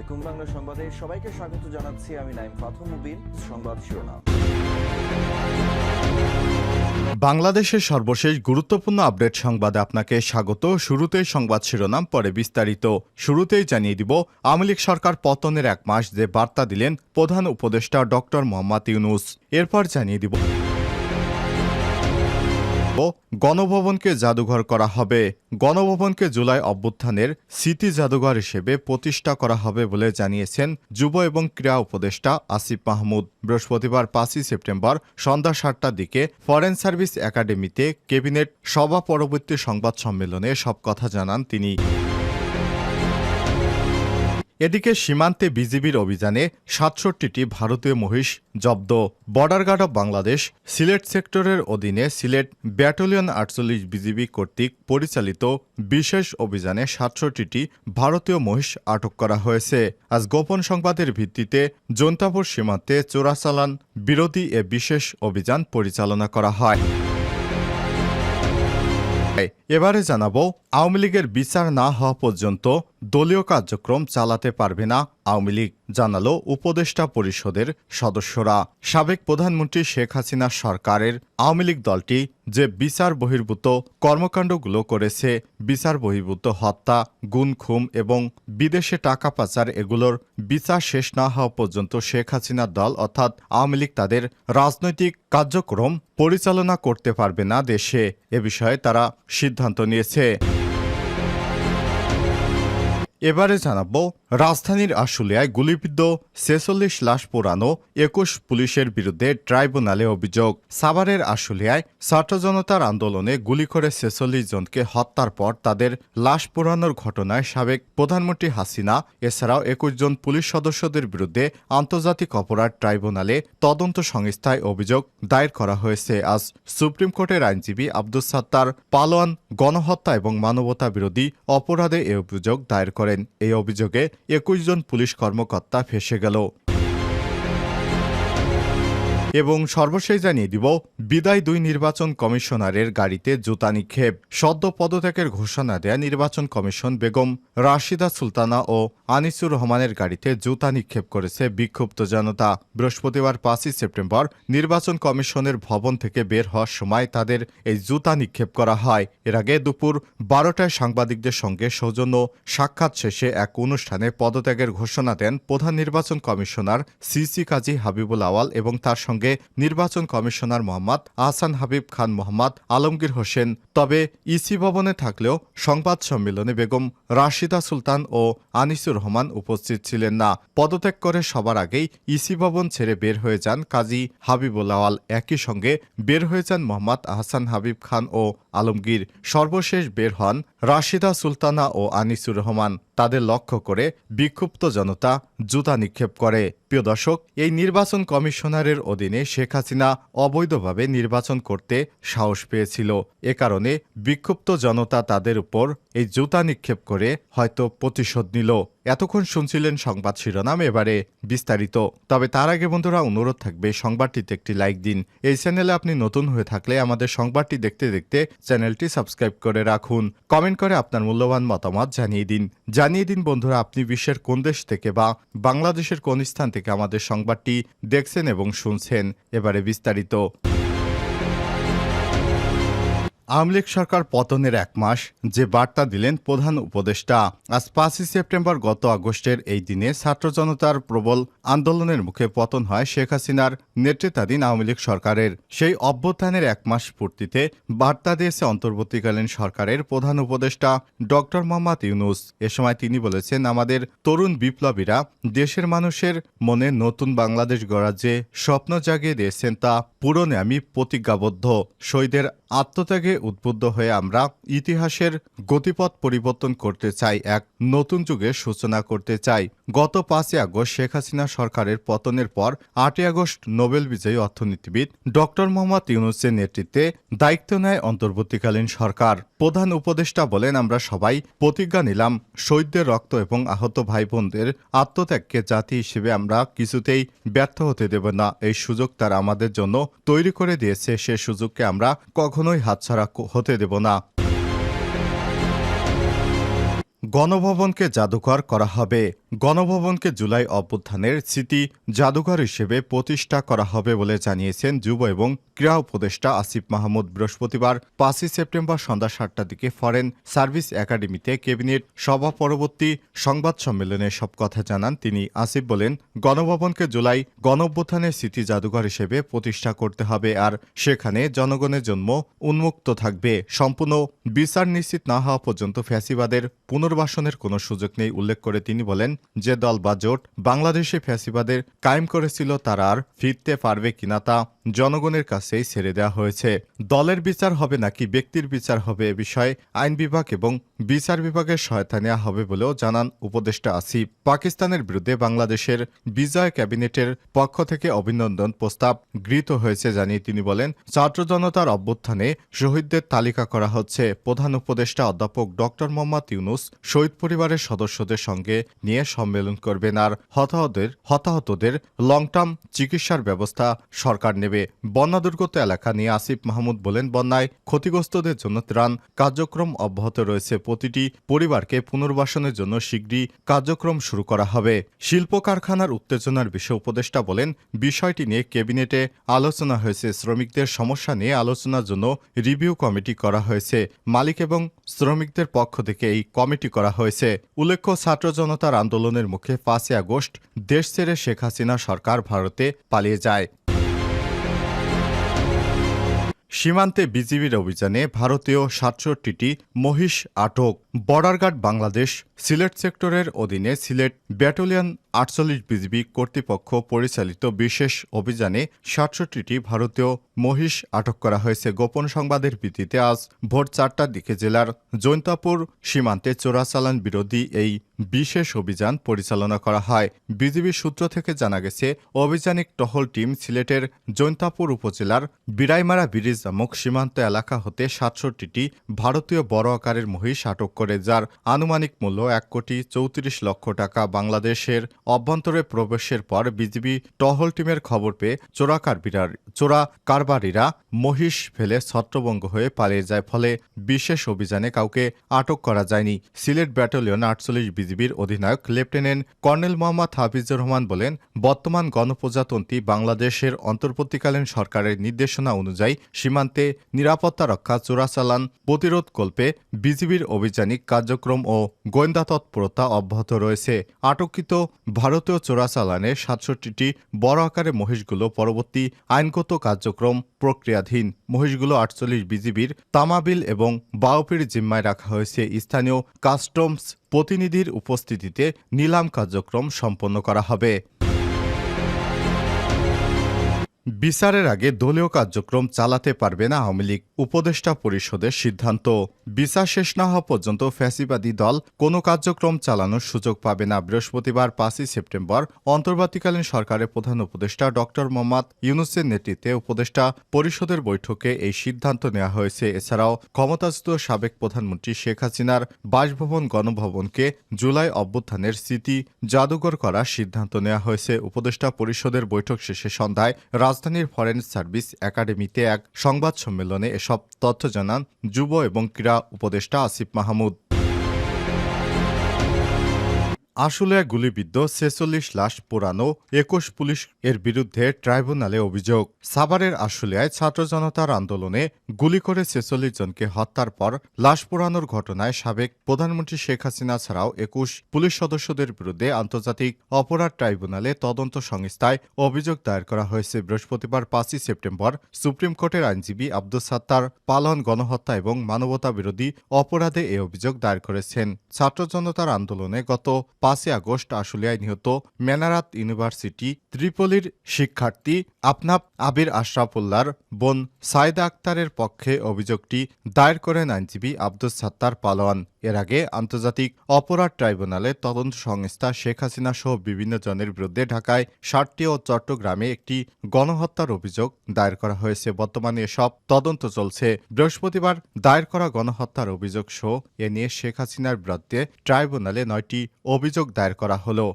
আলাইকুম। বাংলা সংবাদে সবাইকে স্বাগত জানাচ্ছি। আমি নাইম ফাথু মুবিন। সংবাদ শিরোনাম। বাংলাদেশের সর্বশেষ গুরুত্বপূর্ণ আপডেট সংবাদে আপনাকে স্বাগত। শুরুতেই সংবাদ শিরোনাম, পরে বিস্তারিত। শুরুতেই জানিয়ে দিব, আওয়ামী লীগ সরকার পতনের 1 মাস যে বার্তা দিলেন প্রধান উপদেষ্টা ডক্টর মোহাম্মদ ইউনূস। এরপর জানিয়ে দিব, গণভবনকে জাদুঘর করা হবে। গণভবনকে জুলাই অভ্যুত্থানের স্মৃতি জাদুঘর হিসেবে প্রতিষ্ঠা করা হবে বলে জানিয়েছেন যুব এবং ক্রীড়া উপদেষ্টা আসিফ মাহমুদ। বৃহস্পতিবার 5 সেপ্টেম্বর সন্ধ্যা 7টার দিকে ফরেন সার্ভিস একাডেমিতে ক্যাবিনেট সভা পরবর্তী সংবাদ সম্মেলনে সব কথা জানান তিনি। এদিকে সীমান্তে বিজিবির অভিযানে 67টি ভারতীয় মহিষ জব্দ। Border guard of Bangladesh Sylhet সেক্টরের অধীনে সিলেট ব্যাটালিয়ন 48 বিজিবি কর্তৃক পরিচালিত বিশেষ অভিযানে 67টি ভারতীয় মহিষ আটক করা হয়েছে। আজ গোপন সংবাদের ভিত্তিতে জৈন্তাপুর সীমান্তে চোরাচালান বিরোধী এ বিশেষ অভিযান পরিচালনা করা হয়। এবারে জানাবো, আওয়ামী লীগের বিচার না হওয়া পর্যন্ত দলীয় কার্যক্রম চালাতে পারবে না আওয়ামী লীগ, জানালো উপদেষ্টা পরিষদের সদস্যরা। সাবেক প্রধানমন্ত্রী শেখ হাসিনা সরকারের আওয়ামী লীগ দলটি যে বিচার বহির্ভূত কর্মকাণ্ডগুলো করেছে, বিচার বহির্ভূত হত্যা, গুম খুন এবং বিদেশে টাকা পাচার, এগুলোর বিচার শেষ না হওয়া পর্যন্ত শেখ হাসিনার দল অর্থাৎ আওয়ামী লীগ তাদের রাজনৈতিক কার্যক্রম পরিচালনা করতে পারবে না দেশে। এ বিষয়ে তারা সিদ্ধান্ত নিয়েছে। এবারে জানাবো, রাজধানীর আশুলিয়ায় গুলিবিদ্ধ 46 লাশ পোড়ানো 21 পুলিশের বিরুদ্ধে ট্রাইব্যুনালে অভিযোগ। সাভারের আশুলিয়ায় ছাত্র জনতার আন্দোলনে গুলি করে 46 জনকে হত্যার পর তাদের লাশ পোড়ানোর ঘটনায় সাবেক প্রধানমন্ত্রী হাসিনা এছাড়াও 21 জন পুলিশ সদস্যদের বিরুদ্ধে আন্তর্জাতিক অপরাধ ট্রাইব্যুনালে তদন্ত সংস্থায় অভিযোগ দায়ের করা হয়েছে। আজ সুপ্রিম কোর্টের আইনজীবী আব্দুস সাত্তার পালোয়ান গণহত্যা এবং মানবতা বিরোধী অপরাধে এ অভিযোগ দায়ের করেন। এই অভিযোগে 21 জন পুলিশ কর্মকর্তা ফেঁসে গেল। এবং সর্বশেষ জানিয়ে দিব, বিদায় 2 নির্বাচন কমিশনারের গাড়িতে জুতা নিক্ষেপ। সদ্য পদত্যাগের ঘোষণা দেয়া নির্বাচন কমিশন বেগম রাশিদা সুলতানা ও আনিসুর রহমানের গাড়িতে জুতা নিক্ষেপ করেছে বিক্ষুব্ধ জনতা। বৃহস্পতিবার 5 সেপ্টেম্বর নির্বাচন কমিশনের ভবন থেকে বের হওয়ার সময় তাদের এই জুতা নিক্ষেপ করা হয়। এর আগে দুপুর 12টায় সাংবাদিকদের সঙ্গে সৌজন্য সাক্ষাৎ শেষে এক অনুষ্ঠানে পদত্যাগের ঘোষণা দেন প্রধান নির্বাচন কমিশনার সিসি কাজী হাবিবুল আওয়াল এবং তার সঙ্গে নির্বাচন কমিশনার মোহাম্মদ আহসান হাবিব খান, মোহাম্মদ আলমগীর হোসেন। তবে ইসি ভবনে থাকলেও সংবাদ সম্মেলনে বেগম রাশিদা সুলতান ও আনিসুর রহমান উপস্থিত ছিলেন না। পদত্যাগ করে সবার আগেই ইসি ভবন ছেড়ে বের হয়ে যান কাজী হাবিবুল আওয়াল। একই সঙ্গে বের হয়ে যান মোহাম্মদ আহসান হাবিব খান ও আলমগীর। সর্বশেষ বের হন রাশিদা সুলতানা ও আনিসুর রহমান। তাদের লক্ষ্য করে বিক্ষুব্ধ জনতা জুতা নিক্ষেপ করে। প্রিয় দর্শক, এই নির্বাচন কমিশনারের অধীনে শেখ হাসিনা অবৈধভাবে নির্বাচন করতে সাহস পেয়েছিল। এ কারণে বিক্ষুব্ধ জনতা তাদের উপর এই জুতা নিক্ষেপ করে হয়তো প্রতিশোধ নিল। এতক্ষণ শুনছিলেন সংবাদ শিরোনাম, এবারে বিস্তারিত। তবে তার আগে বন্ধুরা অনুরোধ থাকবে, সংবাদটিতে একটি লাইক দিন। এই চ্যানেলে আপনি নতুন হয়ে থাকলে আমাদের সংবাদটি দেখতে দেখতে চ্যানেলটি সাবস্ক্রাইব করে রাখুন। কমেন্ট করে আপনার মূল্যবান মতামত জানিয়ে দিন বন্ধুরা, আপনি বিশ্বের কোন দেশ থেকে বা বাংলাদেশের কোন স্থান থেকে আমাদের সংবাদটি দেখছেন এবং শুনছেন। এবারে বিস্তারিত। আওয়ামী লীগ সরকার পতনের 1 মাস যে বার্তা দিলেন প্রধান উপদেষ্টা। আজ 5 সেপ্টেম্বর গত আগস্টের এই দিনে ছাত্র জনতার প্রবল আন্দোলনের মুখে পতন হয় শেখ হাসিনার নেতৃত্বাধীন আওয়ামী লীগ সরকারের। সেই অভ্যুত্থানের 1 মাস পূর্তিতে বার্তা দিয়েছে অন্তর্বর্তীকালীন সরকারের প্রধান উপদেষ্টা ডক্টর মোহাম্মদ ইউনূস। এ সময় তিনি বলেছেন, আমাদের তরুণ বিপ্লবীরা দেশের মানুষের মনে নতুন বাংলাদেশ গড়ার যে স্বপ্ন জাগিয়ে দিয়েছেন তা পূরণে আমি প্রতিজ্ঞাবদ্ধ। শহীদের আত্মত্যাগে উদ্বুদ্ধ হয়ে আমরা ইতিহাসের গতিপথ পরিবর্তন করতে চাই, এক নতুন যুগের সূচনা করতে চাই। গত 5 আগস্ট শেখ হাসিনা সরকারের পতনের পর 8 আগস্ট নোবেল বিজয়ী অর্থনীতিবিদ ডক্টর মোহাম্মদ ইউনূসের নেতৃত্বে দায়িত্ব নেয় অন্তর্বর্তীকালীন সরকার। প্রধান উপদেষ্টা বলেন, আমরা সবাই প্রতিজ্ঞা নিলাম শহীদদের রক্ত এবং আহত ভাই বোনদের আত্মত্যাগকে জাতি হিসেবে আমরা কিছুতেই ব্যর্থ হতে দেব না। এই সুযোগ তারা আমাদের জন্য তৈরি করে দিয়েছে, সে সুযোগকে আমরা কখনোই হাতছাড়া হতে দেব না। গণভবনকে জাদুঘর করা হবে। গণভবনকে জুলাই অভ্যুত্থানের স্মৃতি জাদুঘর হিসেবে প্রতিষ্ঠা করা হবে বলে জানিয়েছেন যুব এবং ক্রীড়া উপদেষ্টা আসিফ মাহমুদ। বৃহস্পতিবার 5ই সেপ্টেম্বর সন্ধ্যা 7টার দিকে ফরেন সার্ভিস একাডেমিতে ক্যাবিনেট সভা পরবর্তী সংবাদ সম্মেলনে সব কথা জানান তিনি। আসিফ বলেন, গণভবনকে জুলাই গণঅভ্যুত্থানের স্মৃতি জাদুঘর হিসেবে প্রতিষ্ঠা করতে হবে, আর সেখানে জনগণের জন্য উন্মুক্ত থাকবে। সম্পূর্ণ বিচার নিশ্চিত না হওয়া পর্যন্ত ফ্যাসিবাদের পুনর্বাসনের কোনো সুযোগ নেই। উল্লেখ করে তিনি বলেন, যে দল বা জোট বাংলাদেশে ফ্যাসিবাদের কায়েম করেছিল তারা আর ফিরতে পারবে কিনা তা জনগণের কাছেই ছেড়ে দেওয়া হয়েছে। দলের বিচার হবে নাকি ব্যক্তির বিচার হবে এ বিষয়ে আইন বিভাগ এবং বিচার বিভাগের সহায়তা নেওয়া হবে বলেও জানান উপদেষ্টা আসিফ। পাকিস্তানের বিরুদ্ধে বাংলাদেশের বিজয় ক্যাবিনেটের পক্ষ থেকে অভিনন্দন প্রস্তাব গৃহীত হয়েছে জানিয়ে তিনি বলেন, ছাত্র জনতার অভ্যুত্থানে শহীদদের তালিকা করা হচ্ছে। প্রধান উপদেষ্টা অধ্যাপক ডক্টর মোহাম্মদ ইউনুস শহীদ পরিবারের সদস্যদের সঙ্গে নিয়ে সম্মেলন করবেন, আর হতাহতদের লং টার্ম চিকিৎসার ব্যবস্থা সরকার নেবে। বন্যা দুর্গত এলাকা নিয়ে আসিফ মাহমুদ বলেন, বন্যায় ক্ষতিগ্রস্তদের জন্য ত্রাণ কার্যক্রম অব্যাহত রয়েছে। প্রতিটি পরিবারকে পুনর্বাসনের জন্য শীঘ্রই কার্যক্রম শুরু করা হবে। শিল্প কারখানার উত্তেজনার বিষয়ে উপদেষ্টা বলেন, বিষয়টি নিয়ে ক্যাবিনেটে আলোচনা হয়েছে। শ্রমিকদের সমস্যা নিয়ে আলোচনার জন্য রিভিউ কমিটি করা হয়েছে। মালিক এবং শ্রমিকদের পক্ষ থেকে এই কমিটি করা হয়েছে। উল্লেখ্য, ছাত্র জনতার আন্দোলনের মুখে 5ই আগস্ট দেশ ছেড়ে শেখ হাসিনা সরকার ভারতে পালিয়ে যায়। সীমান্তে বিজিবির অভিযানে ভারতীয় 67টি মহিষ আটক। বর্ডার গার্ড বাংলাদেশ সিলেট সেক্টরের অধীনে সিলেট ব্যাটালিয়ন 48 বিজিবি কর্তৃপক্ষ পরিচালিত বিশেষ অভিযানে 67টি ভারতীয় মহিষ আটক করা হয়েছে। গোপন সংবাদের ভিত্তিতে আজ ভোর 4টার দিকে জেলার জৈন্তাপুর সীমান্তে চোরাচালান বিরোধী এই বিশেষ অভিযান পরিচালনা করা হয়। বিজিবি সূত্র থেকে জানা গেছে, অভিযানিক টহল টিম সিলেটের জৈন্তাপুর উপজেলার বিরাইমারা ব্রিজ নামক সীমান্ত এলাকা হতে 67টি ভারতীয় বড় আকারের মহিষ আটক করে, যার আনুমানিক মূল্য 1,34,00,000 টাকা। বাংলাদেশের অভ্যন্তরে প্রবেশের পর বিজিবি টহল টিমের খবর পেয়ে চোরা কারবারিরা মহিষ ফেলে ছত্রভঙ্গ হয়ে পালিয়ে যায়। ফলে বিশেষ অভিযানে কাউকে আটক করা যায়নি। সিলেট ব্যাটালিয়ন 48 বিজিবির অধিনায়ক লেফটেন্যান্ট কর্নেল মোহাম্মদ হাফিজুর রহমান বলেন, বর্তমান গণপ্রজাতন্ত্রী বাংলাদেশের অন্তর্বর্তীকালীন সরকারের নির্দেশনা অনুযায়ী সীমান্তে নিরাপত্তা রক্ষা, চোরাচালান প্রতিরোধ কল্পে বিজিবির অভিযানিক কার্যক্রম ও গোয়েন্দা তৎপরতা অব্যাহত রয়েছে। আটককৃত ভারতীয় চোরাচালানের 67টি বড় আকারের মহিষগুলো পরবর্তী আইনগত কার্যক্রম প্রক্রিয়াধীন। মহিষগুলো 48 বিজিবির তামাবিল এবং বাউপির জিম্মায় রাখা হয়েছে। স্থানীয় কাস্টমস প্রতিনিধির উপস্থিতিতে নিলাম কার্যক্রম সম্পন্ন করা হবে। বিচারের আগে দলীয় কার্যক্রম চালাতে পারবে না আওয়ামী লীগ, উপদেষ্টা পরিষদের সিদ্ধান্ত। বিচার শেষ না হওয়া পর্যন্ত ফ্যাসিবাদী দল কোনো কার্যক্রম চালানোর সুযোগ পাবে না। বৃহস্পতিবার 5ই সেপ্টেম্বর অন্তর্বর্তীকালীন সরকারের প্রধান উপদেষ্টা ডক্টর মোহাম্মদ ইউনুসের নেতৃত্বে উপদেষ্টা পরিষদের বৈঠকে এই সিদ্ধান্ত নেওয়া হয়েছে। এছাড়াও ক্ষমতাচ্যুত সাবেক প্রধানমন্ত্রী শেখ হাসিনার বাসভবন গণভবনকে জুলাই অভ্যুত্থানের স্মৃতি জাদুঘর করার সিদ্ধান্ত নেওয়া হয়েছে। উপদেষ্টা পরিষদের বৈঠক শেষে সন্ধ্যায় রাজধানীর ফরেন সার্ভিস একাডেমিতে এক সংবাদ সম্মেলনে এসব তথ্য জানান যুব এবং ক্রীড়া উপদেষ্টা আসিফ মাহমুদ। আশুলিয়ায় গুলিবিদ্ধ 46 লাশ পোড়ানো 21 পুলিশ এর বিরুদ্ধে ট্রাইব্যুনালে অভিযোগ। সাভারের আশুলিয়ায় ছাত্র জনতার আন্দোলনে গুলি করে 46 জনকে হত্যার পর লাশ পোড়ানোর ঘটনায় সাবেক প্রধানমন্ত্রী শেখ হাসিনা ছাড়াও 21 পুলিশ সদস্যদের বিরুদ্ধে আন্তর্জাতিক অপরাধ ট্রাইব্যুনালে তদন্ত সংস্থায় অভিযোগ দায়ের করা হয়েছে। বৃহস্পতিবার 5ই সেপ্টেম্বর সুপ্রিম কোর্টের আইনজীবী আব্দুস সাত্তার পালন গণহত্যা এবং মানবতা বিরোধী অপরাধে এ অভিযোগ দায়ের করেছেন। ছাত্র জনতার আন্দোলনে গত 5ই আগস্ট আশুলিয়ায় নিহত মেনারাত ইউনিভার্সিটি ত্রিপলির শিক্ষার্থী আপনাব আবির আশরাফুল্লাহর বোন সাইদা আক্তারের পক্ষে অভিযোগটি দায়ের করেন আইনজীবী আব্দুস সাত্তার পালোয়ান। এর আগে আন্তর্জাতিক অপরাধ ট্রাইব্যুনালে তদন্ত সংস্থা শেখ হাসিনা সহ বিভিন্ন জনের বিরুদ্ধে ঢাকায় 60টি ও চট্টগ্রামে একটি গণহত্যার অভিযোগ দায়ের করা হয়েছে। বর্তমানে এসব তদন্ত চলছে। বৃহস্পতিবার দায়ের করা গণহত্যার অভিযোগ সহ এ নিয়ে শেখ হাসিনার বিরুদ্ধে ট্রাইব্যুনালে 9টি অভিযোগ দায়ের করা হলো।